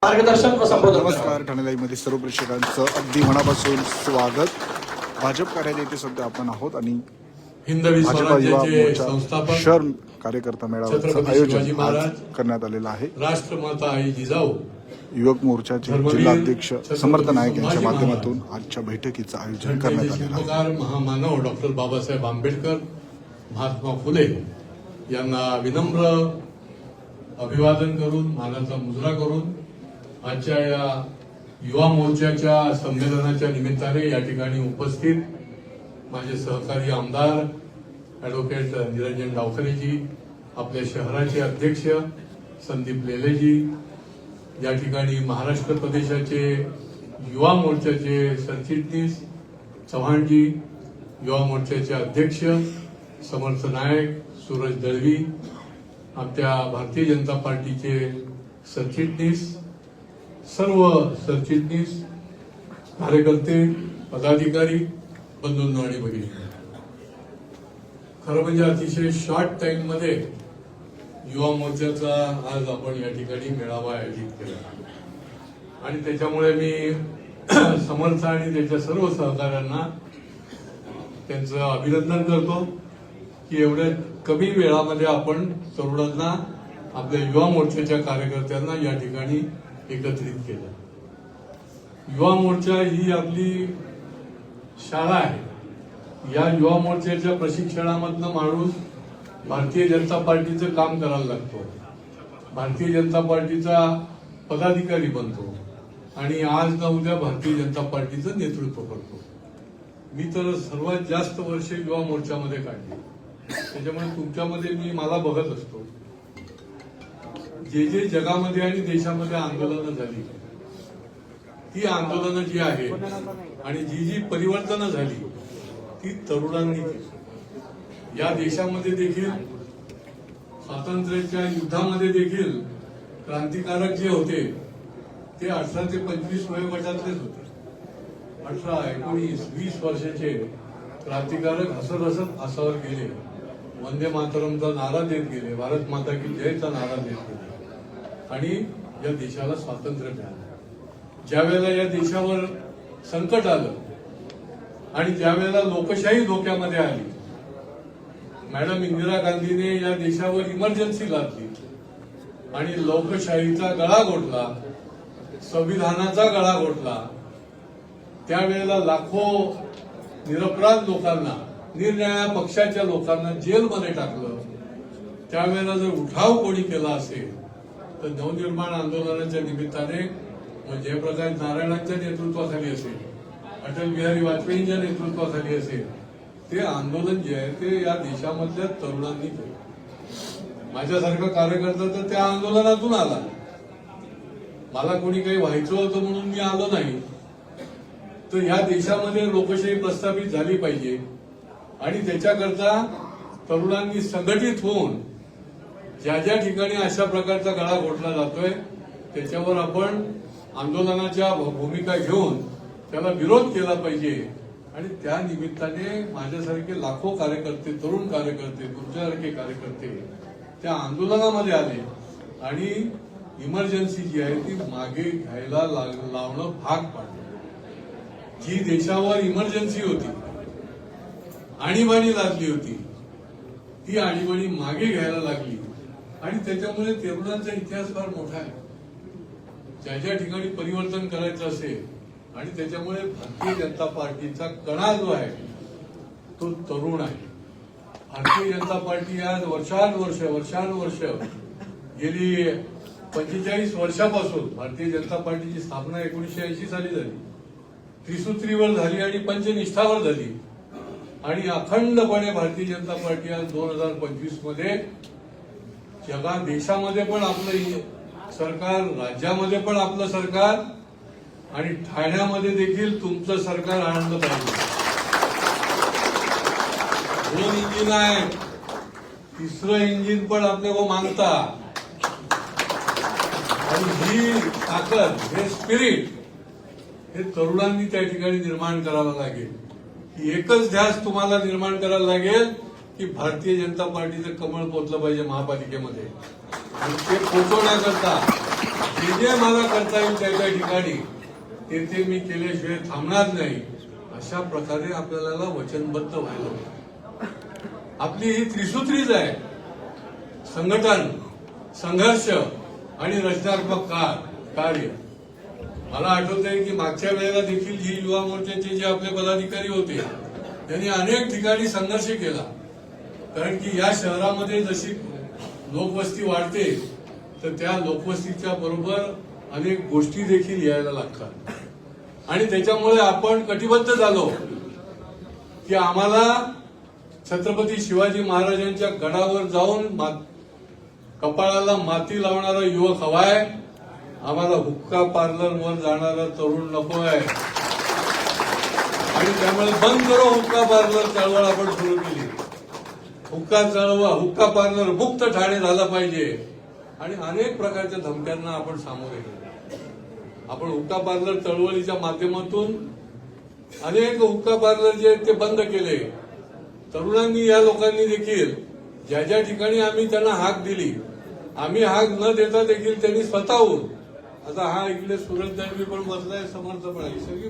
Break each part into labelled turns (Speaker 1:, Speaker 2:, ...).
Speaker 1: मार्गदर्शन व संबोधन.
Speaker 2: नमस्कार. ठाणे लाईव्हमध्ये सर्व प्रेक्षकांचं अगदी मनापासून स्वागत. भाजप कार्यालय येथे सध्या आपण आहोत आणि
Speaker 3: हिंदवी
Speaker 2: भाजपा युवा
Speaker 3: स्वराज्याचे
Speaker 2: मोर्चा
Speaker 3: संस्थापक
Speaker 2: शहर कार्यकर्ता मेळाव्याचं
Speaker 3: छत्रपती
Speaker 2: आयोजन
Speaker 3: शिवाजी
Speaker 2: आज
Speaker 3: महाराज,
Speaker 2: करण्यात आलेलं आहे.
Speaker 3: राष्ट्रमाता आई जिजाऊ,
Speaker 2: युवक मोर्चाचे
Speaker 3: धर्मवीर
Speaker 2: जिल्हाध्यक्ष
Speaker 3: छत्रपती
Speaker 2: समर्थ नाईक यांच्या
Speaker 3: संभाजी
Speaker 2: माध्यमातून आजच्या बैठकीचं आयोजन
Speaker 3: घंटेचे
Speaker 2: करण्यात आलेलं आहे.
Speaker 3: शिल्पकार महामानव डॉक्टर बाबासाहेब आंबेडकर, महात्मा फुले यांना विनम्र अभिवादन करून मानाचा मुजरा करून आजच्या या युवा मोर्चाच्या संमेलनाच्या निमित्ताने या ठिकाणी उपस्थित माझे सहकारी आमदार ॲडव्होकेट निरंजन डावखरेजी, आपल्या शहराचे अध्यक्ष संदीप लेलेजी, या ठिकाणी महाराष्ट्र प्रदेशाचे युवा मोर्चाचे सरचिटणीस चव्हाणजी, युवा मोर्चाचे अध्यक्ष समर्थ नायक, सूरज दळवी, आपल्या भारतीय जनता पार्टीचे सरचिटणीस, सर्व सरचिटणीस, कार्यकर्ते, पदाधिकारी, बंधूंनो आणि भगिनी, खरं म्हणजे अतिशय शॉर्ट टाइम मध्ये युवा मोर्चाचा आज आपण या ठिकाणी मेळावा आयोजित केला आणि त्याच्यामुळे मी समर्थ आणि त्याच्या सर्व सहकाऱ्यांना त्यांचं अभिनंदन करतो की एवढ्या कमी वेळामध्ये आपण तरुणांना, आपल्या युवा मोर्चाच्या कार्यकर्त्यांना या ठिकाणी एकत्रित केलं. युवा मोर्चा ही आपली शाळा आहे. या युवा मोर्चाच्या प्रशिक्षणामधनं माणूस भारतीय जनता पार्टीचं काम करायला लागतो, भारतीय जनता पार्टीचा पदाधिकारी बनतो आणि आज ना उद्या भारतीय जनता पार्टीचं नेतृत्व करतो. मी तर सर्वात जास्त वर्षे युवा मोर्चामध्ये काढली, त्याच्यामुळे तुमच्यामध्ये मी मला बघत असतो. जे जगामध्ये आणि देशामध्ये आंदोलनं झाली, ती आंदोलनं जी आहेत आणि जी परिवर्तनं झाली ती तरुणांनी केली. या देशामध्ये देखील स्वातंत्र्याच्या युद्धामध्ये देखील क्रांतिकारक जे होते ते 18 ते 25 वयोगटातलेच होते. 18, 19, 20 वर्षाचे क्रांतिकारक हसत हसत फासावर गेले, वंदे मातरमचा नारा देत गेले, भारत माता की जयचा नारा देत गेले आणि या देशाला स्वातंत्र्य मिळालं. ज्या वेळेला या देशावर संकट आलं आणि ज्या वेळेला लोकशाही धोक्यामध्ये आली, मॅडम इंदिरा गांधीने या देशावर इमर्जन्सी लादली आणि लोकशाहीचा गळा घोटला, संविधानाचा गळा घोटला. त्यावेळेला लाखो निरपराध लोकांना, निरनिराळ्या पक्षाच्या लोकांना जेलमध्ये टाकलं. त्यावेळेला जर उठाव कोणी केला असेल तर नवनिर्माण आंदोलनाच्या निमित्ताने जयप्रकाश नारायणांच्या नेतृत्वाखाली असेल, अटल बिहारी वाजपेयींच्या नेतृत्वाखाली असेल, ते आंदोलन जे आहे ते या देशामधल्या तरुणांनी केलं. माझ्यासारखा कार्यकर्ता तर त्या आंदोलनातून आला. मला कोणी काही व्हायचं होतं म्हणून मी आलो नाही. तर या देशामध्ये लोकशाही प्रस्थापित झाली पाहिजे आणि त्याच्याकरता तरुणांनी संघटित होऊन ज्या ज्या ठिकाणी अशा प्रकारचा गळा घोटला जातोय त्याच्यावर आपण आंदोलनाच्या भूमिका घेऊन त्याला विरोध केला पाहिजे. आणि त्या निमित्ताने माझ्यासारखे लाखो कार्यकर्ते, तरुण कार्यकर्ते, तुमच्यासारखे कार्यकर्ते त्या आंदोलनामध्ये आले आणि इमर्जन्सी जी आहे ती मागे घ्यायला लावणं भाग पाडलं. जी देशावर इमर्जन्सी होती, आणीबाणी लादली होती, ती आणीबाणी मागे घ्यायला लागली आणि त्याच्यामुळे तरुणांचा इतिहास फार मोठा आहे. ज्या ज्या ठिकाणी परिवर्तन करायचं असेल आणि त्याच्यामुळे भारतीय जनता पार्टीचा कणा जो आहे तो तरुण आहे. भारतीय जनता पार्टी आज वर्षानुवर्ष गेली 45 वर्षापासून भारतीय जनता पार्टीची स्थापना 1980 साली झाली, त्रिसूत्रीवर झाली आणि पंचनिष्ठावर झाली आणि अखंडपणे भारतीय जनता पार्टी आज 2025 मध्ये देशामध्ये पण आपलं सरकार, राज्यामध्ये पण आपलं सरकार आणि ठाण्यामध्ये देखील तुमचं सरकार आणलं पाहिजे. 2 इंजिन आहे, तिसरं इंजिन पण आपले वो मागता. आणि ही ताकद, हे स्पिरिट हे तरुणांनी त्या ठिकाणी निर्माण करावं लागेल. की एकच ध्यास तुम्हाला निर्माण करायला लागेल की भारतीय जनता पार्टीचं कमळ पोचलं पाहिजे महापालिकेमध्ये आणि ते पोचवण्याकरता जे मला करता येईल त्या ठिकाणी ते मी केल्याशिवाय थांबणार नाही, अशा प्रकारे आपल्याला वचनबद्ध व्हायला होतं. आपली ही त्रिसूत्रीच आहे: संघटन, संघर्ष आणि रचनात्मक कार्य. मला आठवत आहे की मागच्या वेळेला देखील ही युवा मोर्चाचे जे आपले पदाधिकारी होते त्यांनी अनेक ठिकाणी संघर्ष केला. कारण की या शहरामध्ये जशी लोकवस्ती वाढते तर त्या लोकवस्तीच्या बरोबर अनेक गोष्टी देखील यायला लागतात. आणि त्याच्यामुळे आपण कटिबद्ध झालो की आम्हाला छत्रपती शिवाजी महाराजांच्या गडावर जाऊन कपाळाला माती लावणारा युवक हवाय, आम्हाला हुक्का पार्लरवर जाणारा तरुण नको आहे. आणि त्यामुळे बंद करो हुक्का पार्लर चळवळ आपण सुरू केली. हुक्का पार्लर मुक्त ठाणे झालं पाहिजे. आणि अनेक प्रकारच्या धमक्यांना आपण सामोरे गेलो. आपण हुक्का पार्लर चळवळीच्या माध्यमातून अनेक हुक्का पार्लर जे आहेत ते बंद केले. तरुणांनी, या लोकांनी देखील ज्या ज्या ठिकाणी आम्ही त्यांना हाक दिली, आम्ही हाक न देता देखील त्यांनी स्वतःहून, आता हा इकडे सुरज दळवी पण बसलाय, समर्थपणे ही सगळी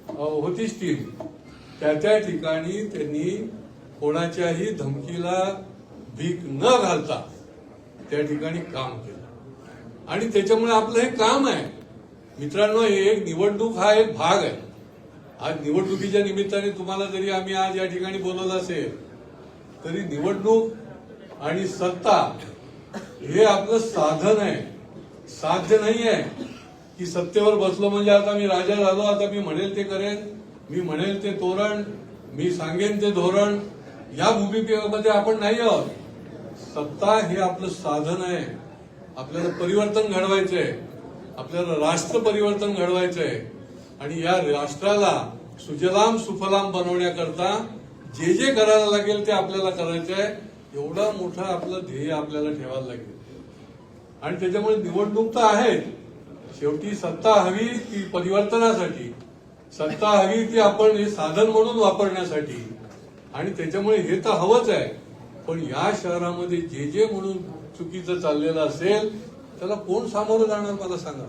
Speaker 3: होतीच टीम, त्या ठिकाणी त्यांनी कोणाच्याही धमकीला भीक न घालता त्या ठिकाणी काम केलं. आणि त्याच्यामुळे आपलं हे काम आहे. मित्रांनो, एक निवडणूक हा एक भाग आहे. आज निवडणुकीच्या निमित्ताने तुम्हाला जरी आम्ही आज या ठिकाणी बोलवलं असेल तरी निवडणूक आणि सत्ता हे आपलं साधन आहे, साध्य नाही आहे की सत्तेवर बसलो म्हणजे आता मी राजा झालो, आता मी म्हणेल ते करेन, मी म्हणेल ते तोरण, मी सांगेन ते धोरण, या भूमिकेमध्ये आपण नाही आहोत. सत्ता हे आपलं साधन आहे. आपल्याला परिवर्तन घडवायचंय, आपल्याला राष्ट्र परिवर्तन घडवायचंय. आणि या राष्ट्राला सुजलाम सुफलाम बनवण्याकरता जे जे करायला लागेल ते आपल्याला करायचंय. एवढा मोठा आपलं ध्येय आपल्याला ठेवायला लागेल. आणि त्याच्यामुळे निवडणूक तर आहे, शेवटी सत्ता हवी ती परिवर्तनासाठी, सत्ता हवी ती आपण हे साधन म्हणून वापरण्यासाठी. आणि त्याच्यामुळे हे तर हवंच आहे. पण या शहरामध्ये जे जे म्हणून चुकीचं चाललेलं असेल त्याला कोण सामोरं जाणार मला सांगा.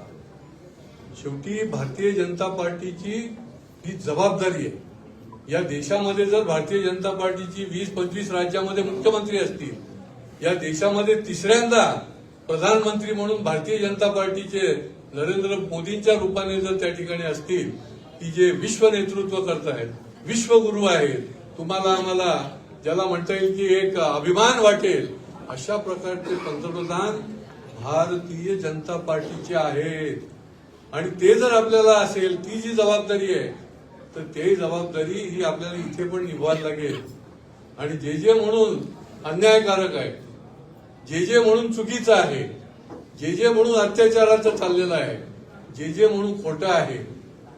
Speaker 3: शेवटी भारतीय जनता पार्टीची ही जबाबदारी आहे. या देशामध्ये जर भारतीय जनता पार्टीची 20-25 राज्यामध्ये मुख्यमंत्री असतील, या देशामध्ये तिसऱ्यांदा प्रधानमंत्री म्हणून भारतीय जनता पार्टीचे नरेंद्र मोदींच्या रूपाने जर त्या ठिकाणी असतील की जे विश्व नेतृत्व करतायत, विश्वगुरू आहेत, तुम्हाला आम्हाला ज्याला म्हणता येईल की एक अभिमान वाटेल, अशा प्रकारचे पंतप्रधान भारतीय जनता पार्टीचे आहेत. आणि ते जर आपल्याला असेल, ती जी जबाबदारी आहे, तर ते जबाबदारी ही आपल्याला इथे पण निभवायला लागेल. आणि जे जे म्हणून अन्यायकारक आहे, जे जे म्हणून चुकीचं आहे, जे जे म्हणून अत्याचाराचं चाललेलं आहे, जे जे म्हणून खोटं आहे,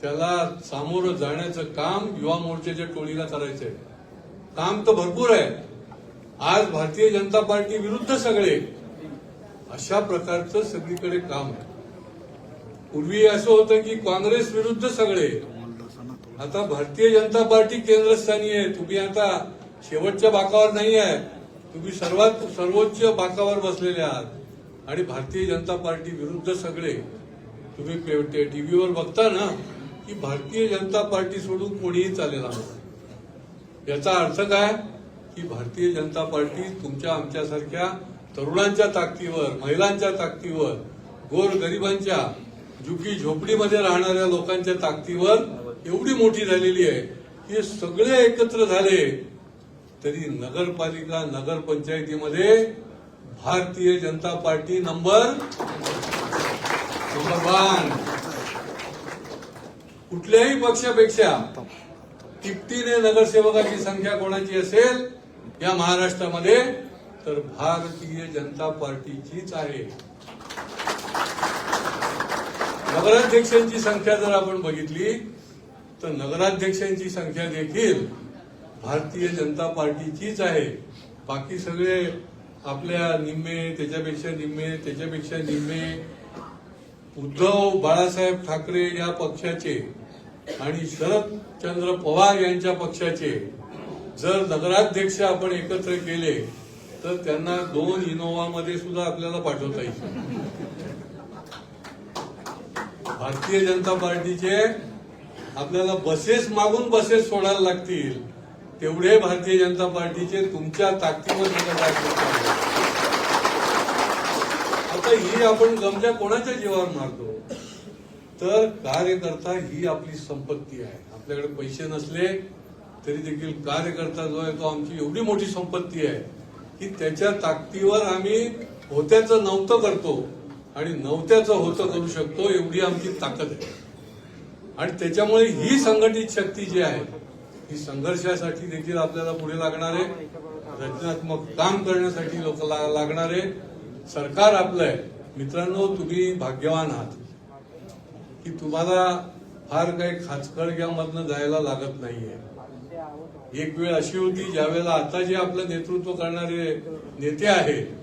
Speaker 3: त्याला सामोरं जाण्याचं काम युवा मोर्चाच्या टोळीला करायचंय. काम तर भरपूर आहे. आज भारतीय जनता पार्टी विरुद्ध सगळे, अशा प्रकारचं सगळीकडे काम आहे. पूर्वी असं होतं की काँग्रेस विरुद्ध सगळे, आता भारतीय जनता पार्टी केंद्रस्थानी आहे. तुम्ही आता शेवटच्या बाकावर नाही आहे, तुम्ही सर्वोच्च बाकावर बसलेले आहात. आणि भारतीय जनता पार्टी विरुद्ध सगळे. तुम्ही टीव्हीवर बघता ना की भारतीय जनता पार्टी सोडून कोणीही चालेल आहे. याचा अर्थ काय की भारतीय जनता पार्टी तुमच्या आमच्यासारख्या तरुणांच्या ताकदीवर, महिलांच्या ताकदीवर, गोरगरिबांच्या, झुकी झोपडीमध्ये राहणाऱ्या लोकांच्या ताकदीवर एवढी मोठी झालेली आहे की सगळे एकत्र झाले तरी नगरपालिका, नगरपंचायतीमध्ये भारतीय जनता पार्टी नंबर 1. कुठल्याही पक्षापेक्षा तिपटीने नगरसेवकाची संख्या कोणाची असेल या महाराष्ट्रामध्ये तर भारतीय जनता पार्टीचीच आहे. नगराध्यक्षांची संख्या जर आपण बघितली तर नगराध्यक्षांची संख्या देखील भारतीय जनता पार्टीचीच आहे. बाकी सगळे आपल्या निम्मे, त्याच्यापेक्षा निम्मे, त्याच्यापेक्षा निम्मे. उद्धव बाळासाहेब ठाकरे या पक्षाचे आणि शरदचंद्र पवार यांच्या पक्षाचे जर नगराध्यक्ष आपण एकत्र केले तर त्यांना 2 इनोव्हामध्ये सुद्धा आपल्याला पाठवता येईल. भारतीय जनता पार्टीचे आपल्याला बसेस मागून बसेस सोडायला लागतील, तेवढे भारतीय जनता पार्टीचे तुमच्या ताकदीवर आता ही आपण गमजा कोणाच्या जीवावर मारतो? तर कार्यकर्ता ही आपली संपत्ती आहे. आपल्याकडे पैसे नसले तरी देखील कार्यकर्ता जो आहे तो आमची एवढी मोठी संपत्ती आहे की त्याच्या ताकदीवर आम्ही होत्याचं नव्हतं करतो आणि नव्हत्याचं होतं करू शकतो, एवढी आमची ताकद आहे. आणि त्याच्यामुळे ही संघटित शक्ती जी आहे ही संघर्षासाठी देखील आपल्याला पुढे लागणार आहे, रचनात्मक काम करण्यासाठी लोक लागणार आहे. सरकार आपलं आहे. मित्रांनो, तुम्ही भाग्यवान आहात की तुम्हाला फार काही खाचखळग्यामधनं जायला लागत नाहीये. एक वेळ अशी होती ज्यावेळेला आता जे आपलं नेतृत्व करणारे नेते आहेत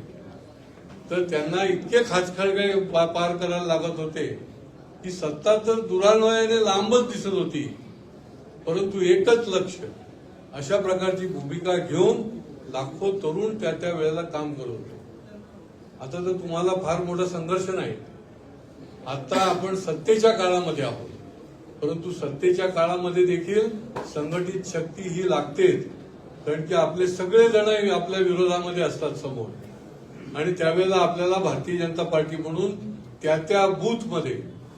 Speaker 3: तर त्यांना इतके खाचखळगे पार करायला लागत होते की सत्ता तर दुरान्वयाने लांबच दिसत होती, परंतु एकच लक्ष, अशा प्रकारची भूमिका घेऊन लाखो तरुण त्या त्या वेळेला काम करत होते. आता तर तुम्हाला फार मोठा संघर्ष नाही. आता आपण सत्तेच्या काळामध्ये आहोत, परंतु सत्तेच्या काळामध्ये देखील संघटित शक्ती ही लागतेच, कारण की आपले सगळे जण आपल्या विरोधामध्ये असतात समोर आणि त्यावेळेला आपल्याला भारतीय जनता पार्टी म्हणून त्या त्या बूथमध्ये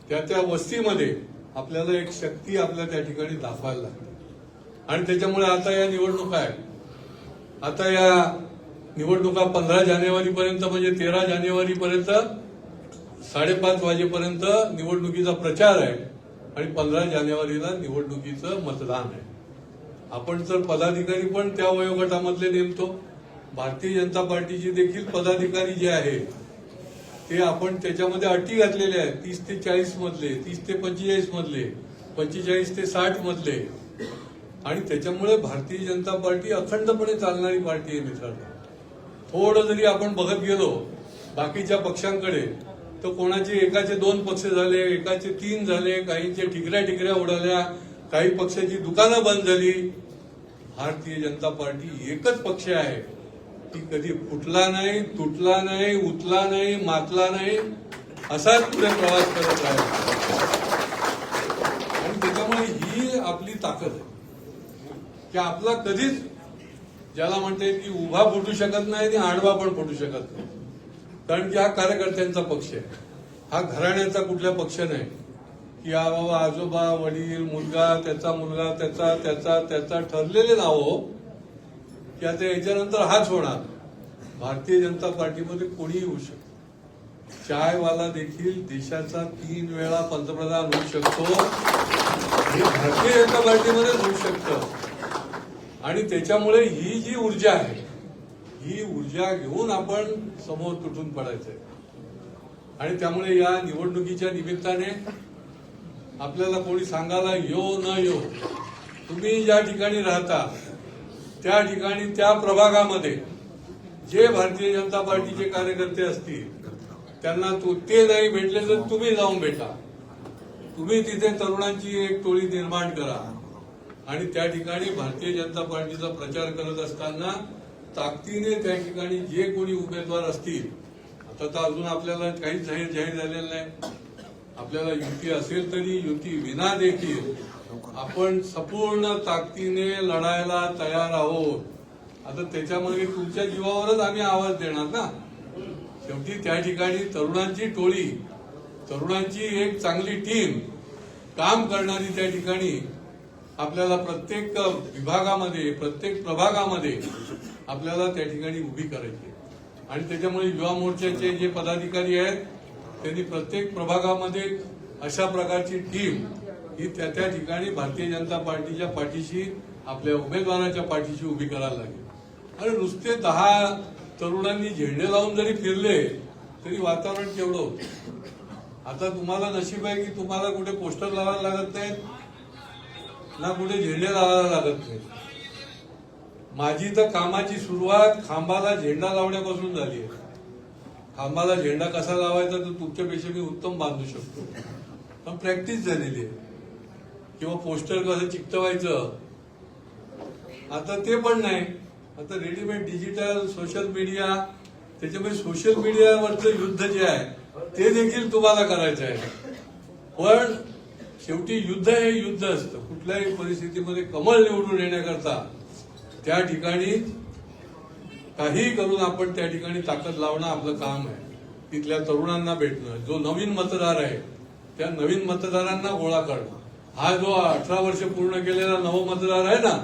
Speaker 3: त्या त्या वस्तीमध्ये आपल्याला एक शक्ती आपल्या त्या ठिकाणी दाखवायला लागते. आणि त्याच्यामुळे आता या निवडणुका आहेत. आता या निवडणुका 15 जानेवारीपर्यंत म्हणजे 13 जानेवारीपर्यंत 5:30 वाजेपर्यंत निवडणुकीचा प्रचार आहे आणि 15 जानेवारीला निवडणुकीचं मतदान आहे. आपण तर पदाधिकारी पण त्या वयोगटामधले नेमतो. भारतीय जनता पार्टीचे देखील पदाधिकारी जे आहेत ते आपण त्याच्यामध्ये अटी घातलेल्या आहेत. 30 ते 40 मधले, 30 ते 45 मधले, 45 ते 60 मधले. आणि त्याच्यामुळे भारतीय जनता पार्टी अखंडपणे चालणारी पार्टी आहे. मित्रांनो, थोडं जरी आपण बघत गेलो बाकीच्या पक्षांकडे तर कोणाचे एकाचे 2 पक्ष झाले, एकाचे 3 झाले, काहींचे ठिकऱ्या उडाल्या, काही पक्षाची दुकानं बंद झाली. भारतीय जनता पार्टी एकच पक्ष आहे की कधी फुटला नाही, तुटला नाही, उतला नाही, मातला नाही, असाच पुढे प्रवास करत राहिला. आणि त्याच्यामुळे ही आपली ताकद आहे की आपला कधीच, ज्याला म्हणते की उभा फुटू शकत नाही आणि आडवा पण फुटू शकत नाही, कारण की हा कार्यकर्त्यांचा पक्ष आहे. हा घराण्याचा कुठला पक्ष नाही की हा बाबा आजोबा, वडील, मुलगा, त्याचा ठरलेले नाव की आता याच्यानंतर हाच होणार. भारतीय जनता पार्टीमध्ये कोणीही होऊ शकतो. चायवाला देखील देशाचा 3 वेळा पंतप्रधान होऊ शकतो, हे भारतीय जनता पार्टीमध्येच होऊ शकतं. आणि त्याच्यामुळे ही जी ऊर्जा आहे ही ऊर्जा घेऊन आपण समोर तुटून पडायचंय. आणि त्यामुळे या निवडणुकीच्या निमित्ताने आपल्याला कोणी सांगायला यो न यो, तुम्ही ज्या ठिकाणी राहता त्या ठिकाणी त्या प्रभागामध्ये जे भारतीय जनता पार्टीचे कार्यकर्ते असतील त्यांना ते नाही भेटले तर तुम्ही जाऊन भेटा. तुम्ही तिथे तरुणांची एक टोळी निर्माण करा आणि त्या ठिकाणी भारतीय जनता पार्टीचा प्रचार करत असताना ताकदीने त्या ठिकाणी जे कोणी उमेदवार असतील, आता तर अजून आपल्याला काहीच जाहीर झालेलं नाही, आपल्याला युती असेल तरी युती विना देखील आपण संपूर्ण ताकदीने लढायला तयार आहोत. आता त्याच्यामध्ये तुमच्या जीवावरच आम्ही आवाज देणार ना. शेवटी त्या ठिकाणी तरुणांची टोळी, तरुणांची एक चांगली टीम काम करणारी त्या ठिकाणी आपल्याला प्रत्येक विभागामध्ये, प्रत्येक प्रभागामध्ये आपल्याला त्या ठिकाणी उभी करायची. आणि त्याच्यामुळे युवा मोर्चाचे जे पदाधिकारी आहेत त्यांनी प्रत्येक प्रभागामध्ये अशा प्रकारची टीम ही त्या त्या ठिकाणी भारतीय जनता पार्टीच्या पाठीशी, आपल्या उमेदवाराच्या पाठीशी उभी करायला लागेल. आणि नुसते 10 तरुणांनी झेंडे लावून जरी फिरले तरी वातावरण केवढं होतं. आता तुम्हाला नशीब आहे की तुम्हाला कुठे पोस्टर लावायला लागत नाही ना कुठे झेंडे लावायला लागत नाही. माझी तर कामाची सुरुवात खांबाला झेंडा लावण्यापासून झाली आहे. खांबाला झेंडा कसा लावायचा तर तुमच्यापेक्षा मी उत्तम बांधू शकतो, पण प्रॅक्टिस झालेली आहे. किंवा पोस्टर कसं चिकटवायचं आता ते पण नाही. आता रेडीमेड डिजिटल सोशल मीडिया, त्याच्यामुळे सोशल मीडियावरचं युद्ध जे आहे ते देखील तुम्हाला करायचं आहे. पण शेवटी युद्ध हे युद्ध असतं. कुठल्याही परिस्थितीमध्ये कमळ निवडून येण्याकरता त्या ठिकाणी काही करून आपण त्या ठिकाणी ताकद लावणं आपलं काम आहे. तिथल्या तरुणांना भेटणं, जो नवीन मतदार आहे त्या नवीन मतदारांना गोळा करणं. हा जो 18 वर्ष पूर्ण केलेला नव मतदार आहे ना,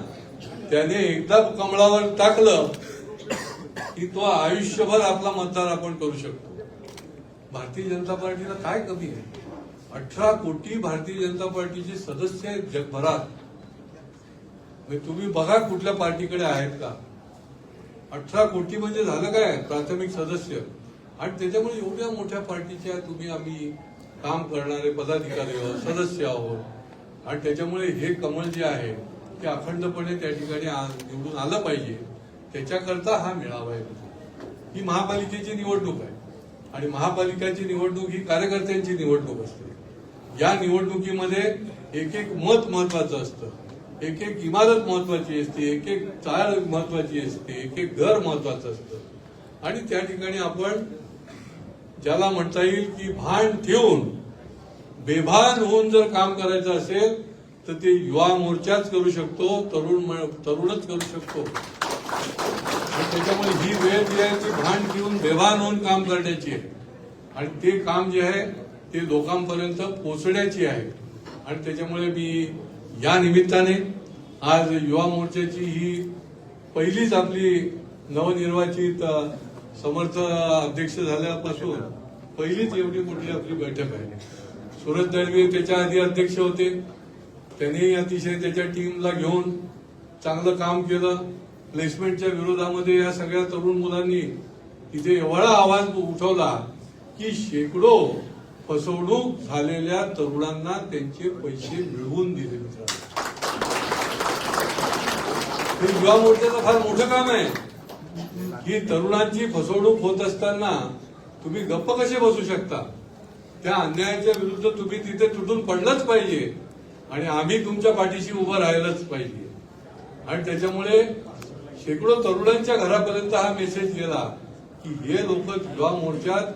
Speaker 3: त्याने एकदा कमळावर टाकलं की तो आयुष्यभर आपला मतदार आपण करू शकतो. भारतीय जनता पार्टीला काय कमी आहे? 18 कोटी भारतीय जनता पार्टीचे सदस्य आहेत जगभरात. तुम्ही बघा कुठल्या पार्टीकडे आहेत का? 18 कोटी म्हणजे झालं काय प्राथमिक सदस्य. आणि त्याच्यामुळे एवढ्या मोठ्या पार्टीच्या तुम्ही आम्ही काम करणारे पदाधिकारी आहोत, सदस्य आहोत. आणि त्याच्यामुळे हे कमळ जे आहे ते अखंडपणे त्या ठिकाणी निवडून आलं पाहिजे. त्याच्याकरता हा मेळावा आहे. ही महापालिकेची निवडणूक आहे आणि महापालिकेची निवडणूक ही कार्यकर्त्यांची निवडणूक असते. या निवडणुकीमध्ये एक एक मत महत्वाचं असतं, एक एक इमारत महत्वाची असते, एक एक चाळ महत्वाची असते, एक एक घर महत्वाचं असतं. आणि त्या ठिकाणी आपण ज्याला म्हणता येईल की भान ठेवून बेभान होऊन जर काम करायचं असेल तर ते युवा मोर्चाच करू शकतो, तरुणच करू शकतो. आणि त्याच्यामुळे ही वेळ जी आहे ती भान ठेवून बेभान होऊन काम करण्याची आहे. आणि ते काम जे आहे ते लोकांपर्यंत पोहोचण्याची आहे. आणि त्याच्यामुळे मी या निमित्ताने आज युवा मोर्चाची ही पहिलीच आपली नवनिर्वाचित समर्थ अध्यक्ष झाल्यापासून पहिलीच एवढी मोठी आपली बैठक आहे. सुरज दळवी त्याच्या आधी अध्यक्ष होते, त्यांनी अतिशय त्याच्या टीमला घेऊन चांगलं काम केलं. प्लेसमेंटच्या विरोधामध्ये या सगळ्या तरुण मुलांनी तिथे एवढा आवाज उठवला की शेकडो फसवणूक झालेल्या तरुणांना त्यांचे पैसे मिळवून दिले. हे युवा मोर्चाचं फार मोठं काम आहे की तरुणांची फसवणूक होत असताना तुम्ही गप्प कसे बसू शकता? त्या अन्यायाच्या विरुद्ध तुम्ही तिथे तुटून पडलंच पाहिजे आणि आम्ही तुमच्या पाठीशी उभं राहिलंच पाहिजे. आणि त्याच्यामुळे शेकडो तरुणांच्या घरापर्यंत हा मेसेज गेला की हे लोक युवा मोर्चात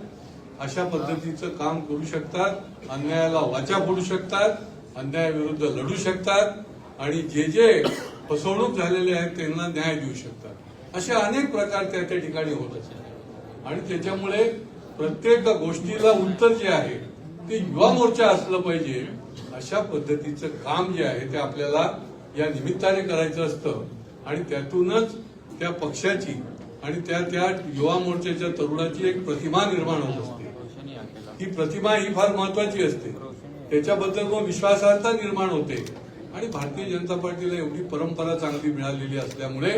Speaker 3: अशा पद्धतीचं काम करू शकतात, अन्यायाला वाचा फोडू शकतात, अन्यायाविरुद्ध लढू शकतात आणि जे जे फसवणूक झालेले आहेत त्यांना न्याय देऊ शकतात. असे अनेक प्रकार त्या त्या ठिकाणी होत असतात. आणि त्याच्यामुळे प्रत्येक गोष्टीला उत्तर जे आहे ते युवा मोर्चा असलं पाहिजे. अशा पद्धतीचं काम जे आहे ते आपल्याला या निमित्ताने करायचं असतं. आणि त्यातूनच त्या पक्षाची आणि त्या युवा मोर्चाच्या तरुणाची एक प्रतिमा निर्माण होत असते. ही प्रतिमा ही फार महत्वाची असते. त्याच्याबद्दल मग विश्वासार्हता निर्माण होते. आणि भारतीय जनता पार्टीला एवढी परंपरा चांगली मिळालेली असल्यामुळे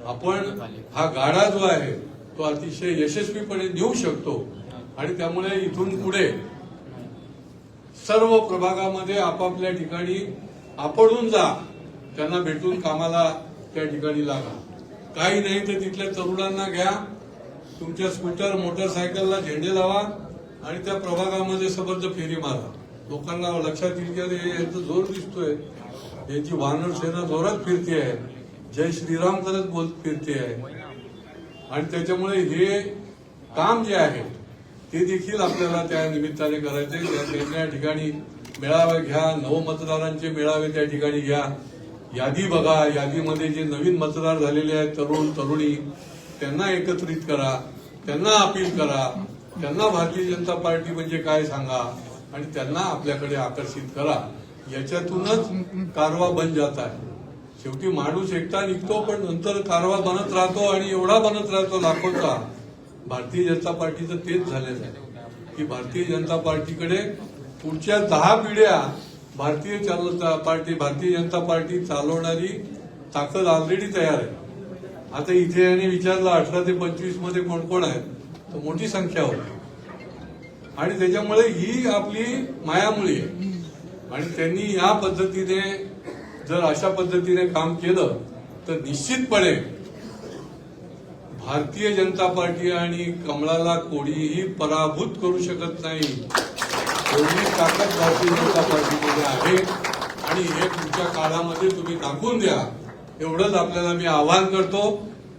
Speaker 3: आपण हा गाडा जो आहे तो अतिशय यशस्वीपणे नेऊ शकतो. आणि त्यामुळे इथून पुढे सर्व प्रभागामध्ये आपापल्या ठिकाणी आपणून जा, त्यांना भेटून कामाला त्या ठिकाणी लागा. काही नाही तर तिथल्या तरुणांना घ्या, तुमच्या स्कूटर मोटरसायकलला झेंडे लावा आणि त्या प्रभागामध्ये सबर्द फेरी मारा. लोकांना लक्षात येईल की अरे यांचा जोर दिसतोय, यांची वानर सेना जोरात फिरते आहे, जय श्रीराम करत फिरते आहे. आणि त्याच्यामुळे हे काम जे आहे ते देखील आपल्याला त्या निमित्ताने करायचे. त्या ठिकाणी मेळावे घ्या, नवमतदारांचे मेळावे त्या ठिकाणी घ्या, यादी बघा, यादीमध्ये जे नवीन मतदार झालेले आहेत तरुण तरुणी त्यांना एकत्रित करा, त्यांना अपील करा, त्यांना भारतीय जनता पार्टी म्हणजे काय सांगा आणि त्यांना आपल्याकडे आकर्षित करा. याच्यातूनच कारवा बन जात आहे. शेवटी माणूस एकटा निघतो पण नंतर कारवा बनत राहतो आणि एवढा बनत राहतो लाखोचा. भारतीय जनता पार्टीचं तेच झालेलं आहे की भारतीय जनता पार्टीकडे पुढच्या 10 पिढ्या भारतीय जनता पार्टी चालवणारी ताकद ऑलरेडी तयार आहे. आता इथे याने विचारलं 18 ते 25 मध्ये कोण कोण आहेत, तर मोठी संख्या होती. आणि त्याच्यामुळे ही आपली मायामुळी आहे. आणि त्यांनी या पद्धतीने जर अशा पद्धतीने काम केलं तर निश्चितपणे भारतीय जनता पार्टी आणि कमळाला कोणीही पराभूत करू शकत नाही. एवढी ताकद भारतीय जनता पार्टीमध्ये आहे आणि हे पुढच्या काळामध्ये तुम्ही दाखवून द्या, एवढंच आपल्याला मी आवाहन करतो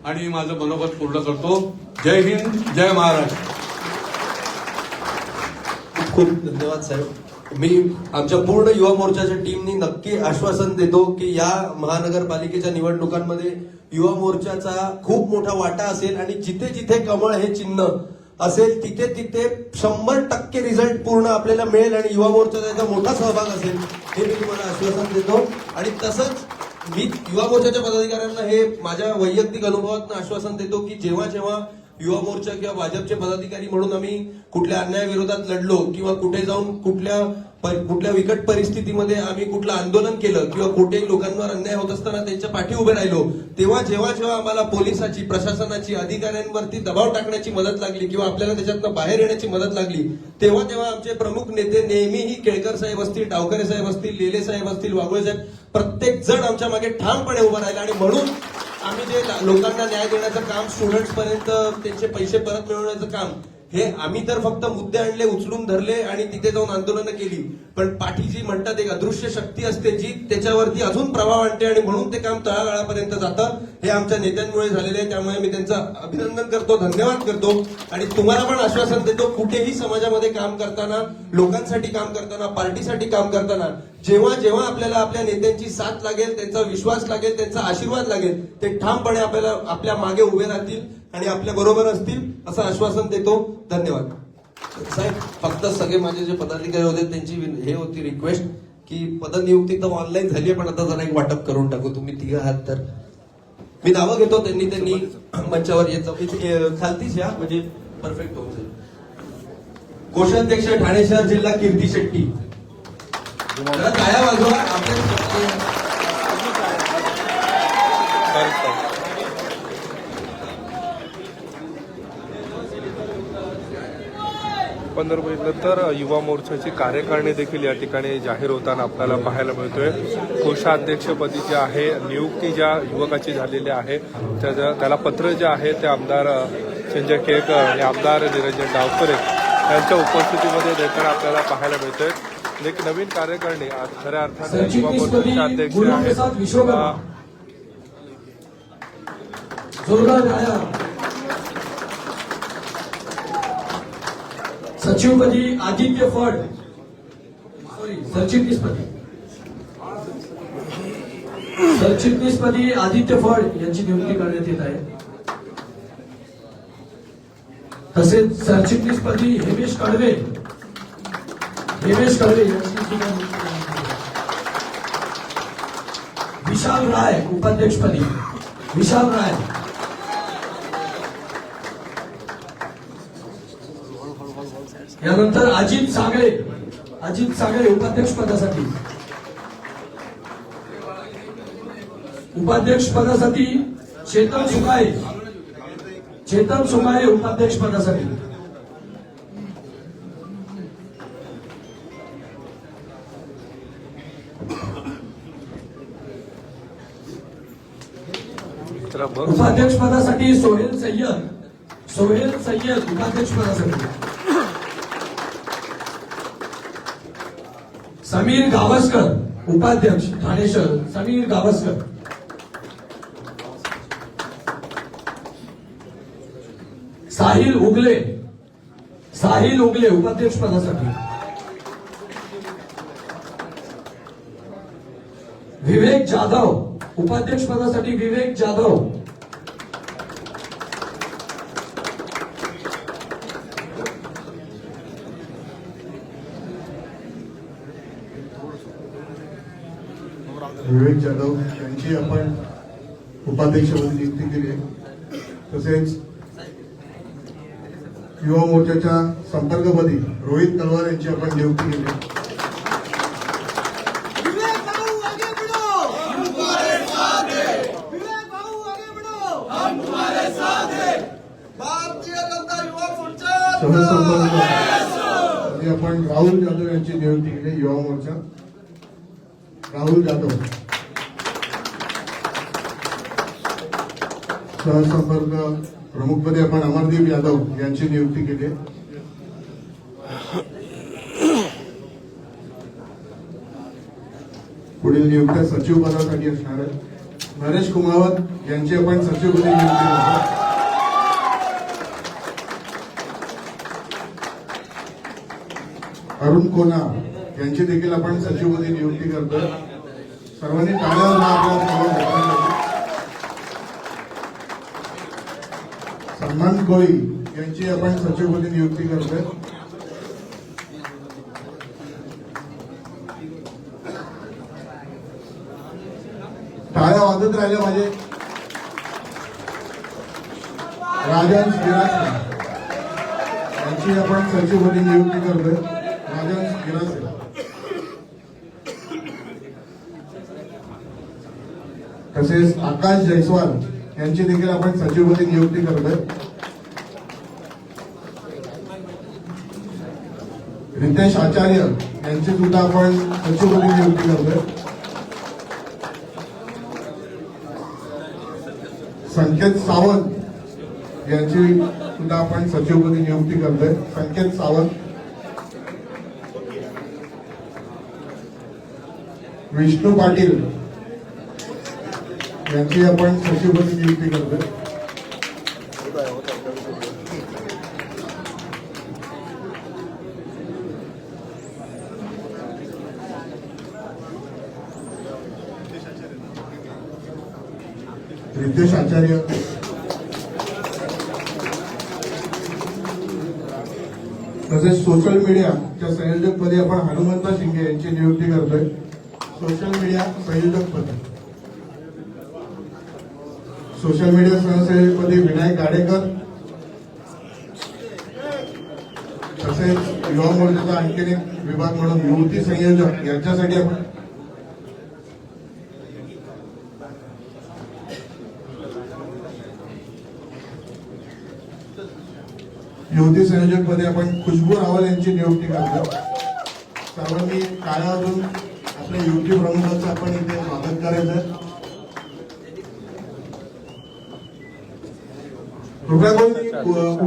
Speaker 3: आणि माझं मनोगत पूर्ण करतो. जय हिंद, जय महाराष्ट्र.
Speaker 1: खूप धन्यवाद साहेब. मी आमच्या पूर्ण युवा मोर्चाच्या टीमनी नक्की आश्वासन देतो की या महानगरपालिकेच्या निवडणुकांमध्ये युवा मोर्चाचा खूप मोठा वाटा असेल आणि जिथे जिथे कमळ हे चिन्ह असेल तिथे तिथे 100% रिझल्ट पूर्ण आपल्याला मिळेल आणि युवा मोर्चाचा याचा मोठा सहभाग असेल हे मी तुम्हाला आश्वासन देतो. आणि तसंच मी युवा मोर्चाच्या पदाधिकाऱ्यांना हे माझ्या वैयक्तिक अनुभवातून आश्वासन देतो की जेव्हा जेव्हा युवा मोर्चा किंवा भाजपचे पदाधिकारी म्हणून आम्ही कुठल्या अन्यायाविरोधात लढलो किंवा कुठे जाऊन कुठल्या विकट परिस्थितीमध्ये आम्ही कुठलं आंदोलन केलं किंवा कुठे लोकांवर अन्याय होत असताना त्यांच्या पाठी उभे राहिलो, तेव्हा जेव्हा आम्हाला पोलिसाची, प्रशासनाची, अधिकाऱ्यांवरती दबाव टाकण्याची मदत लागली किंवा आपल्याला त्याच्यातनं बाहेर येण्याची मदत लागली, तेव्हा आमचे प्रमुख नेते नेहमीही केळकर साहेब असतील, डावकरे साहेब असतील, लेले साहेब असतील, वागुळे साहेब, प्रत्येक जण आमच्या मागे ठामपणे उभा राहिला. आणि म्हणून आम्ही जे लोकांना न्याय देण्याचं काम, स्टुडंट्स पर्यंत त्यांचे पैसे परत मिळवण्याचं काम, हे आम्ही तर फक्त मुद्दे आणले, उचलून धरले आणि तिथे जाऊन आंदोलनं केली, पण पाठी जी म्हणतात एक अदृश्य शक्ती असते जी त्याच्यावरती अजून प्रभाव आणते आणि म्हणून ते काम तळागाळापर्यंत जातं. हे आमच्या नेत्यांमुळे झालेले आहे. त्यामुळे मी त्यांचं अभिनंदन करतो, धन्यवाद करतो. आणि तुम्हाला पण आश्वासन देतो, कुठेही समाजामध्ये काम करताना, लोकांसाठी काम करताना, पार्टीसाठी काम करताना जेव्हा आपल्याला आपल्या नेत्यांची साथ लागेल, त्यांचा विश्वास लागेल, त्यांचा आशीर्वाद लागेल, ते ठामपणे आपल्या मागे उभे राहतील आणि आपल्या बरोबर असतील असं आश्वासन देतो. धन्यवाद साहेब. फक्त सगळे माझे जे पदाधिकारी होते त्यांची हे होती रिक्वेस्ट की पदनियुक्ती तर ऑनलाईन झाली आहे, पण आता जरा एक वाटप करून टाकू. तुम्ही तिघ आहात तर मी नावं घेतो, त्यांनी मंचावर यायचं, खालतीच या म्हणजे परफेक्ट होऊन जाईल. कोषाध्यक्ष ठाणे शहर जिल्हा कीर्ती शेट्टी, जरा टाळ्या वाजवा. आपल्या
Speaker 4: पण जर बघितलं तर युवा मोर्चाची कार्यकारिणी देखील या ठिकाणी जाहीर होताना आपल्याला पाहायला मिळतोय. कोषाध्यक्षपदी जे आहे नियुक्ती ज्या युवकाची झालेली आहे त्याला पत्र जे आहे ते आमदार संजय केळकर आणि आमदार निरंजन डावकरे यांच्या उपस्थितीमध्ये देताना आपल्याला पाहायला मिळतोय. एक नवीन कार्यकारिणी आज खऱ्या अर्थाने युवा मोर्चाचे अध्यक्ष आहेत.
Speaker 5: सचिवपदी आदित्य फड, सरचिटणीसपदी आदित्य फड यांची नियुक्ती करण्यात येत आहे. तसेच सरचिटणीसपदी हेमेश कडवे यांची सुद्धा नियुक्ती करण्यात येत आहे. विशाल राय उपाध्यक्षपदी, विशाल राय. यानंतर अजित सागळे उपाध्यक्ष पदासाठी चेतन सुकाळे उपाध्यक्ष पदासाठी. उपाध्यक्ष पदासाठी सोहेल सय्यद उपाध्यक्ष पदासाठी. समीर गावस्कर उपाध्यक्ष ठाणे शहर, समीर गावस्कर. साहिल उगले उपाध्यक्ष पदासाठी. विवेक जाधव उपाध्यक्ष पदासाठी, विवेक जाधव.
Speaker 6: विवेक जाधव यांची आपण उपाध्यक्षपदी नियुक्ती केली आहे. तसेच युवा मोर्चाच्या संपर्कपदी रोहित तलवार यांची आपण नियुक्ती केली आहे. सहसंपर्क आपण राहुल जाधव यांची नियुक्ती केली. युवा मोर्चा राहुल जाधव. सहसंपर्क प्रमुखपदी आपण अमरदीप यादव यांची नियुक्ती केली. पुढील नियुक्त्या सचिव पदासाठी असणार आहे. नरेश कुमावत यांची आपण सचिवपदी नियुक्ती करतो. अरुण कोना यांची देखील आपण सचिवपदी नियुक्ती करतोय. सर्वांनी टाळ्या वाजवा आपल्या समोर लोकांसाठी. सन्मान कोळी यांची आपण सचिवपदी नियुक्ती करतोय. टाळ्या वाजत राहिल्या माझे. राजहंस गिरासे यांची आपण सचिवपदी नियुक्ती करतोय. राजहंस गिरासे. तसेच आकाश जयस्वाल यांची देखील आपण सचिवपदी नियुक्ती करतोय. रितेश आचार्य यांची सुद्धा आपण सचिवपदी नियुक्ती करतोय. संकेत सावंत यांची सुद्धा आपण सचिवपदी नियुक्ती करतोय. संकेत सावंत. विष्णू पाटील यांची आपण सचिवपदी नियुक्ती करतोय. रितेश आचार्य. तसेच सोशल मीडियाच्या संयोजकपदी आपण हनुमंता शिंगे यांची नियुक्ती करतोय. सोशल मीडिया संयोजक पदी. सोशल मीडिया सहसंयोजकपदी विनायक गाडेकर. तसेच युवा मोर्चाचा आणखीन एक विभाग म्हणून युवती संयोजक यांच्यासाठी आपण युवती संयोजकपदी आपण खुशबू रावल यांची नियुक्ती करतो. सर्वांनी टाळ्या वाजून आपल्या युवती प्रमुखाचं आपण इथे स्वागत करायचं. कृपया कोणी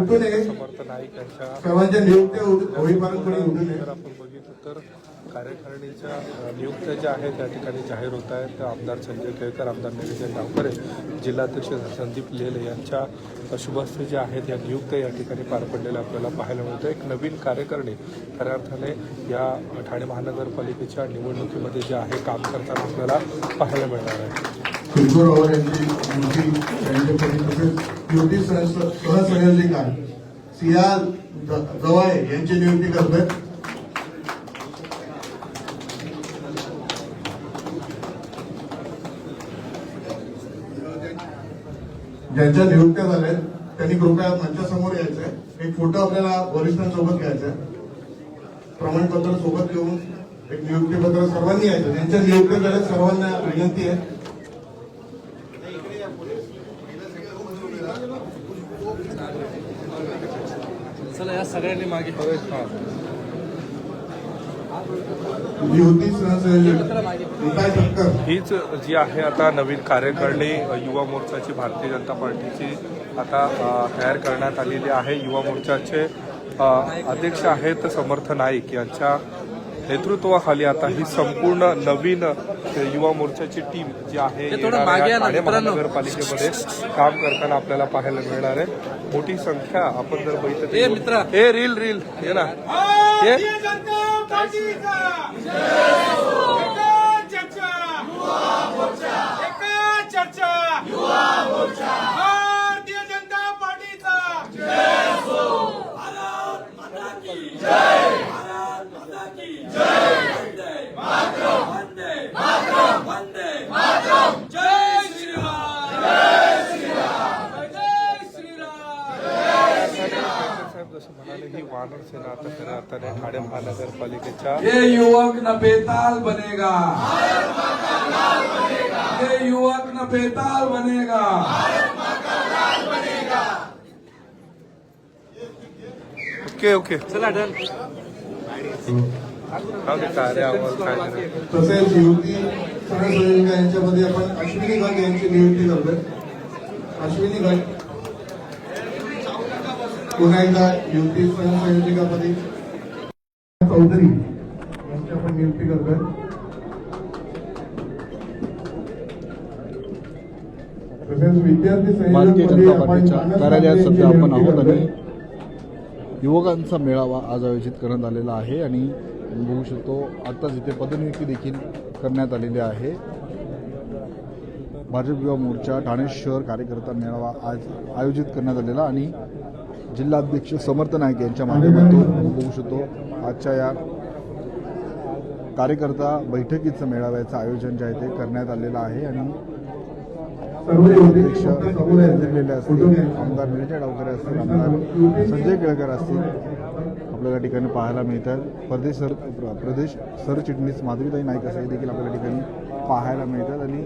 Speaker 6: उठू नये.
Speaker 4: समर्थ नाईक यांच्या
Speaker 6: सर्वांच्या नियुक्त्या होईपर्यंत कोणी उठू नये.
Speaker 4: जर आपण बघितलं तर कार्यकारिणीच्या नियुक्त्या ज्या आहेत त्या ठिकाणी जाहीर होत आहेत. त्या आमदार संजय केळकर, आमदार निवेदन डावकरे, जिल्हाध्यक्ष संदीप लेले यांच्या शुभहस्ते ज्या आहेत या नियुक्त्या या ठिकाणी पार पडलेल्या आपल्याला पाहायला मिळतं. एक नवीन कार्यकारिणी खऱ्या अर्थाने या ठाणे महानगरपालिकेच्या निवडणुकीमध्ये जे आहे काम करताना आपल्याला पाहायला मिळणार आहे.
Speaker 6: खुशबू रावल यांची युवती संयोजकपदी. तसेच युवती सहसंयोजिका सिया गवाय यांची नियुक्ती करतोय. ज्यांच्या नियुक्त्या झाल्या त्यांनी कृपया मंचासमोर यायचंय. एक फोटो आपल्याला वरिष्ठांसोबत घ्यायचा आहे. प्रमाणपत्र सोबत घेऊन एक नियुक्तीपत्र सर्वांनी यायचं. ज्यांच्या नियुक्त्या झाल्या सर्वांना विनंती आहे.
Speaker 4: चला या सगळ्यांनी मागे
Speaker 6: युवती सहसंयोजक निताय ठक्कर.
Speaker 4: हीच जी आहे आता नवीन कार्यकारिणी युवा मोर्चाची भारतीय जनता पार्टीची आता तयार करण्यात आलेली आहे. युवा मोर्चाचे अध्यक्ष आहेत समर्थ नाईक यांच्या नेतृत्वाखाली आता ही संपूर्ण नवीन युवा मोर्चाची टीम जी आहे ठाणे महानगरपालिकेमध्ये काम करताना आपल्याला पाहायला मिळणार आहे. मोठी संख्या आपण जर बघितलं हे रील हे ना हे
Speaker 7: भारतीय जनता पार्टीचा
Speaker 4: जसं म्हणाले ही वानर सेना आता खऱ्या अर्थाने ठाणे महानगरपालिकेच्या
Speaker 5: ये युवक न बेताल बनेगा. ये युवक न बेताल बनेगा.
Speaker 4: ओके चला डन. कार्य अहवाल काय झालं?
Speaker 6: तसेच युवती सहसंयोजिका यांच्यामध्ये आपण अश्विनी घट यांची नियुक्ती करतोय. अश्विनी घट पुन्हा एकदा युवती सहसंयोजिकापदी चौधरी यांची आपण नियुक्ती करतोय. तसेच विद्यार्थी
Speaker 2: भारतीय
Speaker 6: संयोजकपदी
Speaker 2: जनता
Speaker 6: आपण
Speaker 2: पार्टीच्या
Speaker 6: मानस
Speaker 2: कार्यालयात
Speaker 6: यांची
Speaker 2: सध्या आपण
Speaker 6: नियुक्ती
Speaker 2: आहोत
Speaker 6: करतोय.
Speaker 2: आणि युवकांचा मेळावा आज आयोजित करण्यात आलेला आहे आणि बघू शकतो आत्ताच इथे पदनियुक्ती देखील करण्यात आलेली आहे. भाजप युवा मोर्चा ठाणे शहर कार्यकर्ता मेळावा आज आयोजित करण्यात आलेला आणि जिल्हाध्यक्ष समर्थ नाईक यांच्या माध्यमातून बघू शकतो आजच्या या कार्यकर्ता बैठकीचं मेळाव्याचं आयोजन जे आहे ते करण्यात आलेलं आहे. आणि अध्यक्ष दिलेले असतील, आमदार निरंजन डावखरे असतील, आमदार संजय केळकर असतील आपल्याला ठिकाणी पाहायला मिळतात. प्रदेश सरचिटणीस माधवीताई नाईक असं देखील आपल्याला ठिकाणी पाहायला मिळतात. आणि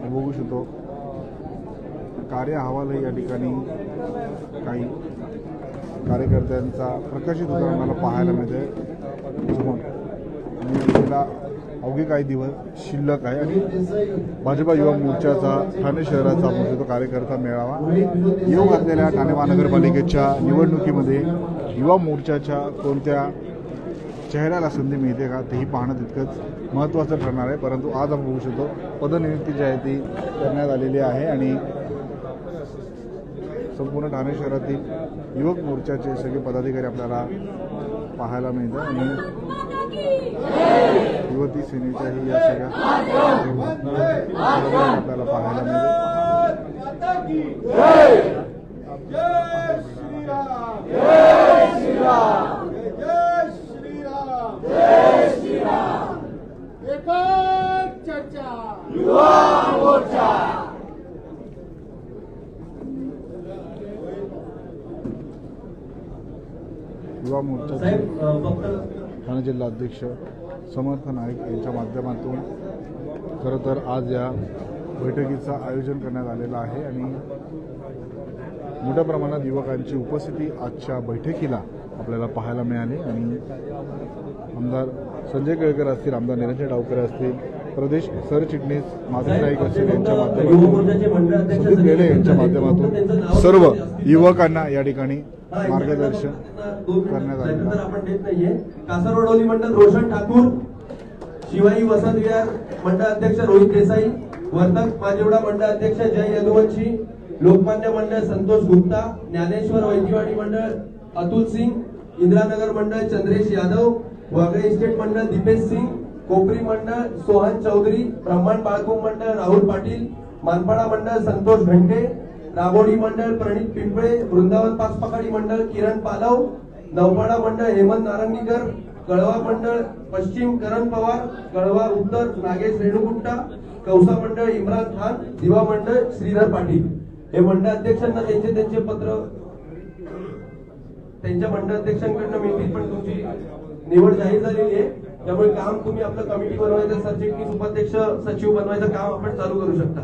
Speaker 2: बघू शकतो कार्य अहवालही या ठिकाणी काही कार्यकर्त्यांचा प्रकाशित होताना आम्हाला पाहायला मिळते. निवडणुकीला अवघे काही दिवस शिल्लक आहे आणि भाजपा युवा मोर्चाचा ठाणे शहराचा मोठा कार्यकर्ता मेळावा येऊ घातलेल्या ठाणे महानगरपालिकेच्या निवडणुकीमध्ये युवा मोर्चाच्या कोणत्या चेहऱ्याला संधी मिळते का तेही पाहणं तितकंच महत्त्वाचं ठरणार आहे. परंतु आज आपण बघू शकतो पदनियुक्ती जी आहे ती करण्यात आलेली आहे आणि संपूर्ण ठाणे शहरातील युवक मोर्चाचे सगळे पदाधिकारी आपल्याला पाहायला मिळतात आणि युवती सेनेच्याही या सगळ्या आपल्याला पाहायला युवा मोर्चाचे ठाणे जिल्हाध्यक्ष समर्थ नाईक यांच्या माध्यमातून खरं तर आज या बैठकीचं आयोजन करण्यात आलेलं आहे आणि मोठ्या प्रमाणात युवकांची उपस्थिती आजच्या बैठकीला आपल्याला पाहायला मिळाली. आणि आमदार संजय केळकर असतील, आमदार निरंजन डावखरे असतील, प्रदेश सरचिटणीस माधवी नाईक असतील यांच्या माध्यमातून, संदीप गेले यांच्या माध्यमातून सर्व युवकांना या ठिकाणी मार्गदर्शन करण्यात आले.
Speaker 1: आपण देत नाहीये. कासारवडोली मंडळ रोशन ठाकूर, शिवाई वसंत विहार मंडळ अध्यक्ष रोहित देसाई, वर्तक माजेवडा मंडळ अध्यक्ष जय यदुवंशी, लोकमान्य मंडळ संतोष गुप्ता, ज्ञानेश्वर वैद्यवाडी मंडळ अतुल सिंग, इंदिरानगर मंडळ चंद्रेश यादव, वागळे इस्टेट मंडळ दीपेश सिंग, कोपरी मंडळ सोहन चौधरी, ब्रह्मांड बाळकुंभ मंडळ राहुल पाटील, मानपाडा मंडळ संतोष घंटे, राबोडी मंडळ प्रणित पिंपळे, वृंदावन पाचपकाडी मंडळ किरण पालव, नवपाडा मंडळ हेमंत नारंगीकर, कळवा मंडळ पश्चिम करण पवार, कळवा उत्तर नागेश रेणुगुट्टा, कौसा मंडळ इम्रान खान, दिवा मंडळ श्रीधर पाटील. हे मंडळ अध्यक्षांना त्यांचे पत्र त्यांच्या मंडळ अध्यक्षांकडनं मिळतील, पण तुमची निवड जाहीर झालेली आहे. त्यामुळे काम तुम्ही आपलं कमिटी बनवायचं, सरचिटणीस उपाध्यक्ष सचिव बनवायचं काम आपण चालू करू शकता.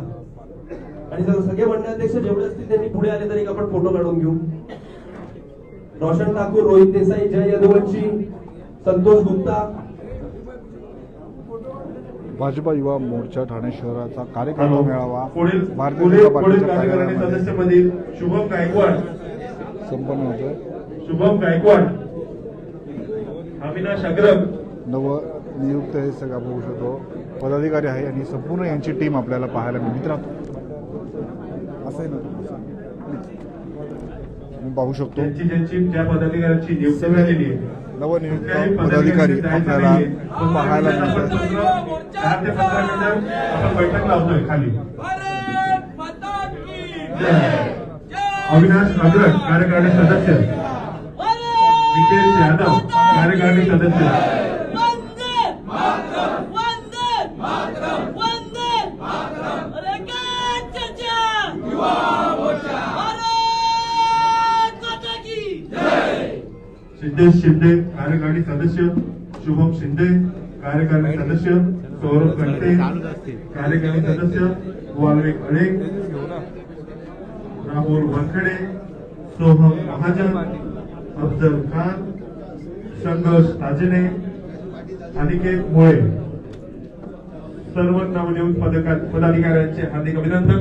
Speaker 1: आणि जर सगळे मंडळ अध्यक्ष जेवढे असतील त्यांनी पुढे आले तरी आपण फोटो काढून घेऊ. रोशन ठाकूर, रोहित देसाई, जय यदुवंशी, संतोष गुप्ता.
Speaker 2: भाजपा युवा मोर्चा ठाणे शहराचा कार्यकर्ता मेळावा भारतीय
Speaker 6: पुढे
Speaker 2: जनता पार्टीच्या
Speaker 6: कार्यकारिणी
Speaker 2: कार्यालयामध्ये
Speaker 6: सदस्यपदी शुभम गायकवाड,
Speaker 2: संपन्न होतोय.
Speaker 6: शुभम गायकवाड, अविनाश अग्रम,
Speaker 2: नवनियुक्त हे सगळं बघू शकतो पदाधिकारी आहे आणि संपूर्ण यांची टीम आपल्याला पाहायला मिळते. असं आहे ना, आपण पाहू शकतो
Speaker 6: ज्या पदाधिकाऱ्यांची नियुक्ती झालेली आहे
Speaker 2: नवनियुक्त पदाधिकारी आपल्याला पाहायला मिळतात.
Speaker 6: 10 ते 15 मिनिटं आपण बैठक लावतोय खाली.
Speaker 7: भारत माता की
Speaker 6: अविनाश अग्रम कार्यकारिणी सदस्य, निकेश यादव कार्यकारिणी सदस्य,
Speaker 7: वंदे मातरम, वंदे मातरम, वंदे मातरम. अरे काय चर्चा युवा मोर्चा, भारत माता की जय.
Speaker 6: सिद्धेश शिंदे कार्यकारिणी सदस्य, शुभम शिंदे कार्यकारिणी सदस्य, सौरभ कंटे कार्यकारिणी सदस्य, वाल्मिक अळे, राहुल वनखडे, सोहम महाजन, अफजल खान, संघर्ष ताजने, अनिकेत मुळे, सर्व नवनियुक्त पदाधिकाऱ्यांचे हार्दिक अभिनंदन.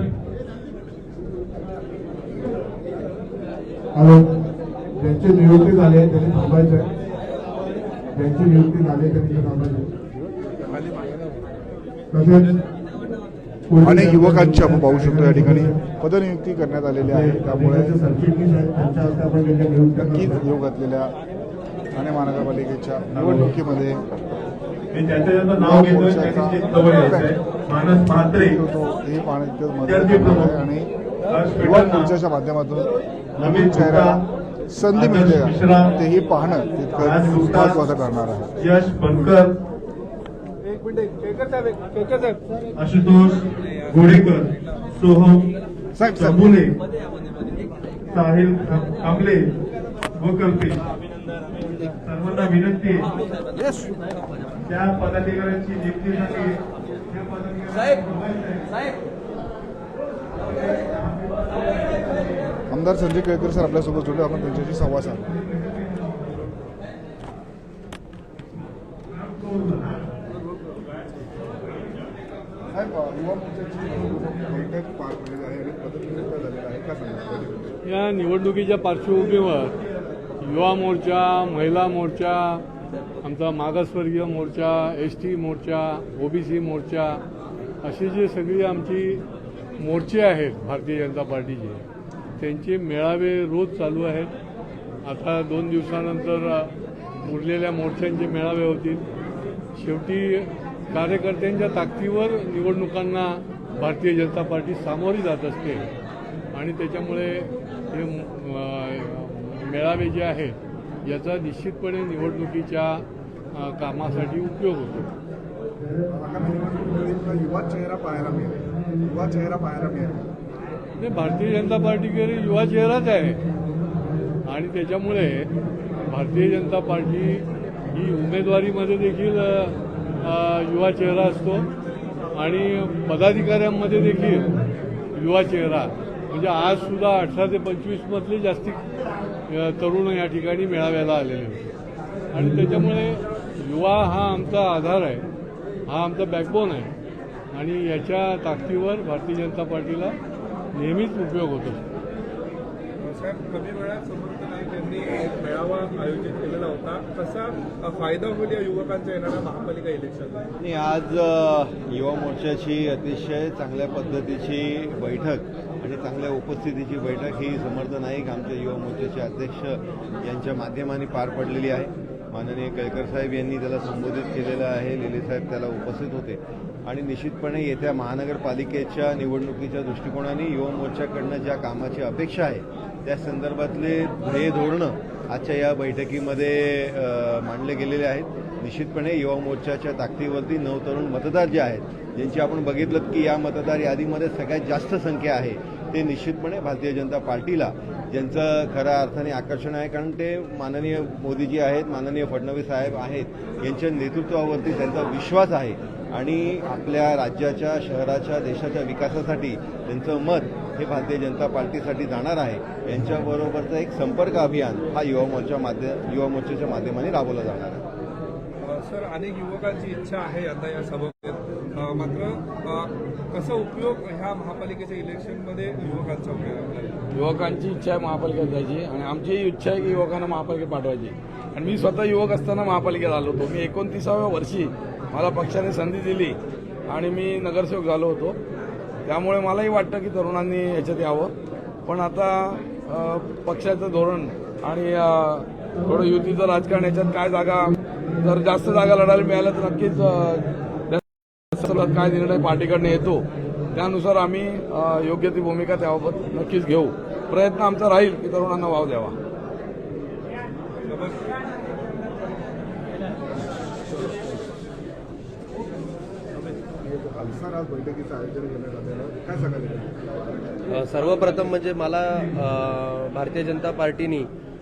Speaker 6: हॅलो, ज्यांची नियुक्ती झाली आहे त्यांनी थांबायचं आहे. ज्यांची नियुक्ती झाली त्यांनी थांबायचं. तसेच
Speaker 2: अनेक युवकांची आपण पाहू शकतो या ठिकाणी पदनियुक्ती करण्यात आलेली आहे. त्यामुळे
Speaker 6: सरचिटणीस आहेत त्यांच्या हस्ते आपण त्यांच्या नियुक्त्या
Speaker 2: नक्कीच
Speaker 6: करतो.
Speaker 2: योग घातलेल्या ठाणे महानगरपालिकेच्या निवडणुकीमध्ये
Speaker 6: मी ज्यांचं नाव घेतोय त्यांची जवळ यायचंय. मानस म्हात्रे
Speaker 2: हे पाहणं तितकंच महत्त्वाचं आहे आणि युवा मोर्चाच्या माध्यमातून नवीन चेहऱ्याला संधी मिळते का तेही पाहणं तितकंच महत्त्वाचं ठरणार आहे.
Speaker 6: यश बनकर, आशुतोष गोडेकर, सोहम चबुले, साहिल कांबळे व कल्पे सर्वांना विनंती आहे त्या पदाधिकाऱ्यांची नियुक्तीसाठी
Speaker 2: आमदार संजय केळकर सर आपल्यासोबत जोडले, आपण त्यांच्याशी संवाद साधू. साहेब, युवा मोर्चाची बैठक पार पडलेली आहे आणि पदनियुक्त झालेला आहे, का सांगा?
Speaker 3: या निवडणुकीच्या पार्श्वभूमीवर युवा मोर्चा, महिला मोर्चा, आमचा मागासवर्गीय मोर्चा, ST मोर्चा, OBC मोर्चा अशी जी सगळी आमची मोर्चे आहेत भारतीय जनता पार्टीचे, त्यांचे मेळावे रोज चालू आहेत. आता 2 दिवसानंतर उरलेल्या मोर्चांचे मेळावे होतील. शेवटी कार्यकर्त्यांच्या ताकदीवर निवडणुकांना भारतीय जनता पार्टी सामोरी जात असते आणि त्याच्यामुळे हे मेळावे जे आहेत याचा निश्चितपणे निवडणुकीच्या कामासाठी उपयोग होतो.
Speaker 2: युवा चेहरा पाहायला मिळेल, युवा चेहरा पाहायला मिळेल.
Speaker 3: ते भारतीय जनता पार्टीकडे युवा चेहराच आहे आणि त्याच्यामुळे भारतीय जनता पार्टी ही उमेदवारीमध्ये देखील युवा चेहरा असतो आणि पदाधिकाऱ्यांमध्ये देखील युवा चेहरा, म्हणजे आज सुद्धा 18 ते 25 मधले जास्ती तरुण या ठिकाणी मेळाव्याला आलेले होते आणि त्याच्यामुळे युवा हा आमचा आधार आहे, हा आमचा बॅकबोन आहे आणि याच्या ताकदीवर भारतीय जनता पार्टीला नेहमीच उपयोग होतो.
Speaker 4: साहेब, कमी वेळात समर्थ नाईक यांनी एक मेळावा आयोजित केलेला होता. कसा फायदा होईल या युवकांच्या येणाऱ्या महापालिका इलेक्शन?
Speaker 8: आणि आज युवा मोर्चाची अतिशय चांगल्या पद्धतीची बैठक आणि चांगल्या उपस्थितीची बैठक ही समर्थ नाईक आमच्या युवा मोर्चाचे अध्यक्ष यांच्या माध्यमाने पार पडलेली आहे. माननीय केळकर साहेब यांनी त्याला संबोधित केलेलं आहे, लेले साहेब त्याला उपस्थित होते आणि निश्चितपणे येत्या महानगरपालिकेच्या निवडणुकीच्या दृष्टिकोनाने युवा मोर्चाकडनं ज्या कामाची अपेक्षा आहे त्या संदर्भातले ध्येय धोरणं आजच्या या बैठकीमध्ये मांडले गेलेले आहेत. निश्चितपणे युवा मोर्चाच्या ताकदीवरती नवतरुण मतदार जे आहेत, ज्यांची आपण बघितलं की या मतदार यादीमध्ये सगळ्यात जास्त संख्या आहे, ते निश्चितपणे भारतीय जनता पार्टीला ज्यांचं खऱ्या अर्थाने आकर्षण आहे, कारण ते माननीय मोदीजी आहेत, माननीय फडणवीस साहेब आहेत, यांच्या नेतृत्वावरती त्यांचा विश्वास आहे आणि आपल्या राज्याच्या, शहराच्या, देशाच्या विकासासाठी त्यांचं मत हे भारतीय जनता पार्टीसाठी जाणार आहे. यांच्याबरोबरचं एक संपर्क अभियान हा युवा मोर्चाच्या माध्यमाने राबवला जाणार आहे.
Speaker 4: सर, अनेक युवकांची इच्छा आहे आता या सभेत, मात्र कसा उपयोग ह्या महापालिकेच्या इलेक्शनमध्ये युवकांचा उपयोग?
Speaker 9: युवकांची इच्छा आहे महापालिकेत जायची आणि आमची इच्छा आहे की युवकांना महापालिकेत पाठवायची. आणि मी स्वतः युवक असताना महापालिकेत आलो होतो. मी 29व्या वर्षी मला पक्षाने संधी दिली आणि मी नगरसेवक झालो होतो. त्यामुळे मलाही वाटतं की तरुणांनी याच्यात यावं. पण आता पक्षाचं धोरण आणि थोडं युतीचं राजकारण याच्यात काय जागा, जर जास्त जागा लढायला मिळाल्या तर नक्कीच काय निर्णय पार्टीकडनं येतो त्यानुसार आम्ही योग्य ती भूमिका त्याबाबत नक्कीच घेऊ. प्रयत्न आमचा राहील की तरुणांना वाव द्यावा.
Speaker 2: बैठकीचं आयोजन करण्यात आलेलं, काय सांगायला?
Speaker 1: सर्वप्रथम म्हणजे मला भारतीय जनता पार्टीने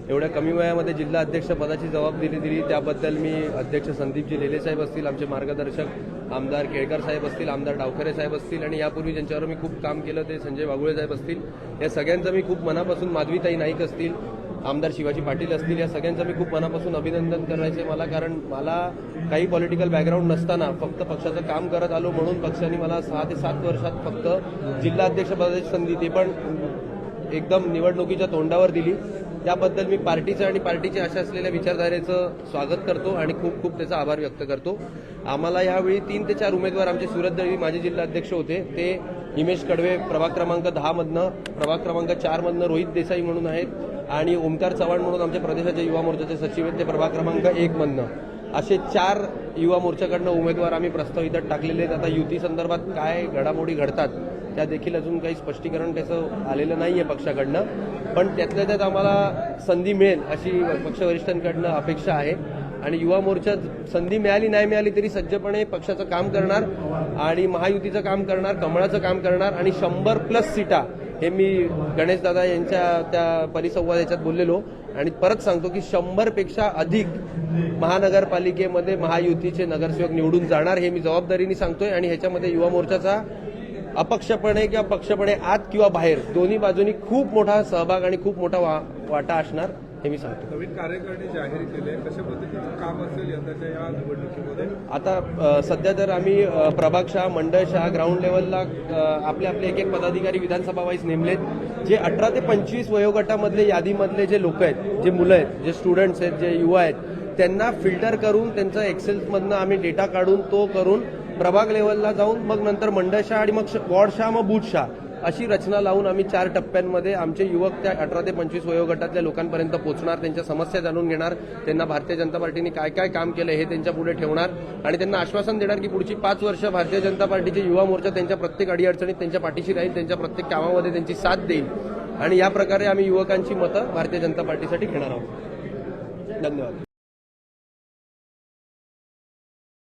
Speaker 1: एवढ्या कमी वयामध्ये जिल्हा अध्यक्ष पदाची जबाबदारी दिली त्याबद्दल मी अध्यक्ष संदीपजी लेले साहेब असतील, आमचे मार्गदर्शक आमदार केळकर साहेब असतील, आमदार डावखरे साहेब असतील आणि यापूर्वी ज्यांच्यावर मी खूप काम केलं ते संजय वाघुळे साहेब असतील, या सगळ्यांचं मी खूप मनापासून, माधवीताई नाईक असतील, आमदार शिवाजी पाटील असतील, या सगळ्यांचं मी खूप मनापासून अभिनंदन करायचे मला. कारण मला काही पॉलिटिकल बॅकग्राऊंड नसताना फक्त पक्षाचं काम करत आलो म्हणून पक्षाने मला 6 ते 7 वर्षात फक्त जिल्हा अध्यक्षपदाची संधी, ते पण एकदम निवडणुकीच्या तोंडावर दिली. त्याबद्दल मी पार्टीचं आणि पार्टीच्या अशा असलेल्या विचारधारेचं स्वागत करतो आणि खूप खूप त्याचा आभार व्यक्त करतो. आम्हाला यावेळी 3 ते 4 उमेदवार, आमचे सुरत दळवी माजी जिल्हा अध्यक्ष होते, ते हिमेश कडवे प्रभाग क्रमांक 10 मधनं, प्रभाग क्रमांक 4 मधनं रोहित देसाई म्हणून आहेत, आणि ओमकार चव्हाण म्हणून आमच्या प्रदेशाचे युवा मोर्चाचे सचिव आहेत, ते प्रभाग क्रमांक 1 मधनं. असे 4 युवा मोर्चाकडनं उमेदवार आम्ही प्रस्ताव इथं टाकलेले आहेत. आता युती संदर्भात काय घडामोडी घडतात त्या देखील अजून काही स्पष्टीकरण त्याचं आलेलं नाहीये पक्षाकडनं, पण त्यातल्या त्यात आम्हाला संधी मिळेल अशी पक्षवरिष्ठांकडनं अपेक्षा आहे. आणि युवा मोर्चा संधी मिळाली नाही मिळाली तरी सज्जपणे पक्षाचं काम करणार आणि महायुतीचं काम करणार, कमळाचं काम करणार. आणि 100+ सीटा हे मी गणेशदादा यांच्या त्या परिसंवाद याच्यात बोललेलो आणि परत सांगतो की 100पेक्षा अधिक महानगरपालिकेमध्ये महायुतीचे नगरसेवक निवडून जाणार हे मी जबाबदारीने सांगतोय. आणि ह्याच्यामध्ये युवा मोर्चाचा अपक्षपणे किंवा पक्षपणे आत किंवा बाहेर दोन्ही बाजूनी खूप मोठा सहभाग आणि खूप मोठा वाटा असणार हे मी सांगतो.
Speaker 4: नवीन कार्यकारिणी जाहीर केले, कशा पद्धतीचं काम असेल यंदाच्या या निवडणुकीमध्ये?
Speaker 1: आता सध्या तर आम्ही प्रभागशाह, मंडळशाह, ग्राउंड लेवलला आपले आपले एक पदाधिकारी विधानसभा वाईज नेमलेत. जे 18 ते 25 वयोगटामधले यादीमधले जे लोक आहेत, जे मुलं आहेत, जे स्टुडंट्स आहेत, जे युवा आहेत, त्यांना फिल्टर करून त्यांचं एक्सेल्समधनं आम्ही डेटा काढून तो करून प्रभाग लेवलला जाऊन मग नंतर मंडळशाह आणि मग वॉर्डशाह, मग बूथशाह अशी रचना लावून आम्ही 4 टप्प्यांमध्ये आमचे युवक त्या 18 ते 25 वयोगटातल्या लोकांपर्यंत पोहोचणार, त्यांच्या समस्या जाणून घेणार, त्यांना भारतीय जनता पार्टीने काय काय काम केलं हे त्यांच्या पुढे ठेवणार आणि त्यांना आश्वासन देणार की पुढची 5 वर्ष भारतीय जनता पार्टीचे युवा मोर्चा त्यांच्या प्रत्येक अडीअडचणीत त्यांच्या पाठीशी राहील, त्यांच्या प्रत्येक कामामध्ये त्यांची साथ देईल. आणि या प्रकारे आम्ही युवकांची मतं भारतीय जनता पार्टीसाठी घेणार आहोत. धन्यवाद.